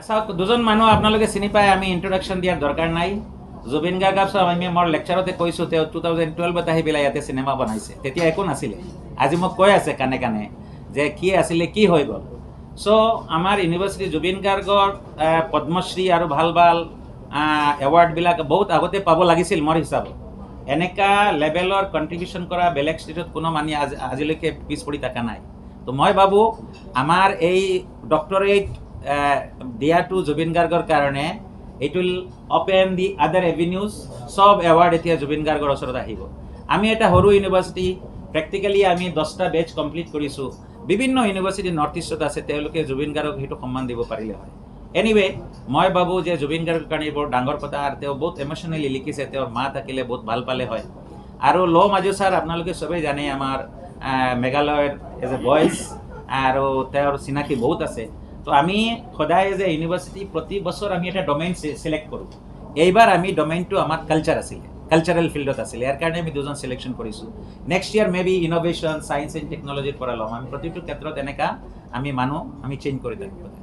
চাওক দুজন মানুহ আপোনালোকে চিনি পায়, আমি ইন্ট্ৰডাকশ্যন দিয়াৰ দৰকাৰ নাই। জুবিন গাৰ্গ চাওক, আমি মোৰ লেকচাৰতে কৈছোঁ, তেওঁ 2012ত আহি পেলাই ইয়াতে চিনেমা বনাইছে, তেতিয়া একো নাছিলে। আজি মোক কৈ আছে কাণে কাণে যে কি আছিলে, কি হৈ গ'ল। চ' আমাৰ ইউনিভাৰ্চিটি জুবিন গাৰ্গৰ পদ্মশ্ৰী আৰু ভাল ভাল এৱাৰ্ডবিলাক বহুত আগতে পাব লাগিছিল মোৰ হিচাপত। এনেকুৱা লেভেলৰ কণ্ট্ৰিবিউশ্যন কৰা বেলেগ ষ্টেটত কোনো মানুহ আজিলৈকে পিছ পৰি থকা নাই। তো মই ভাবোঁ আমাৰ এই ডক্টৰেট দিয়াটো জুবিন গাৰ্গৰ কাৰণে ইট উইল অপেন দি আদাৰ এভিনিউজ। চব এৱাৰ্ড এতিয়া জুবিন গাৰ্গৰ ওচৰত আহিব। আমি এটা সৰু ইউনিভাৰ্চিটি, প্ৰেক্টিকেলি আমি 10টা বেচ কমপ্লিট কৰিছোঁ। বিভিন্ন ইউনিভাৰ্চিটি নৰ্থ ইষ্টত আছে, তেওঁলোকে জুবিন গাৰ্গক সেইটো সন্মান দিব পাৰিলে হয়। এনিৱে মই ভাবোঁ যে জুবিন গাৰ্গৰ কাৰণে বৰ ডাঙৰ কথা, আৰু তেওঁ বহুত ইম'চনেলি লিখিছে, তেওঁৰ মা থাকিলে বহুত ভাল পালে হয়। আৰু ল' মাজু ছাৰ আপোনালোকে চবেই জানে, আমাৰ মেঘালয়ৰ এজ এ ভইচ, আৰু তেওঁৰ চিনাকি বহুত আছে। তো আমি সদায় যে ইউনিভাৰ্চিটি প্ৰতি বছৰ আমি এটা ডমেইন চিলেক্ট কৰোঁ। এইবাৰ আমি ডমেইনটো আমাৰ কালচাৰ আছিলে, কালচাৰেল ফিল্ডত আছিলে, ইয়াৰ কাৰণে আমি দুজন চিলেকশ্যন কৰিছোঁ। Next year may be innovation, science and টেকন'লজিৰ পৰা ল'ম। আমি প্ৰতিটো ক্ষেত্ৰত এনেকুৱা আমি মানুহ আমি চেঞ্জ কৰি থাকিব।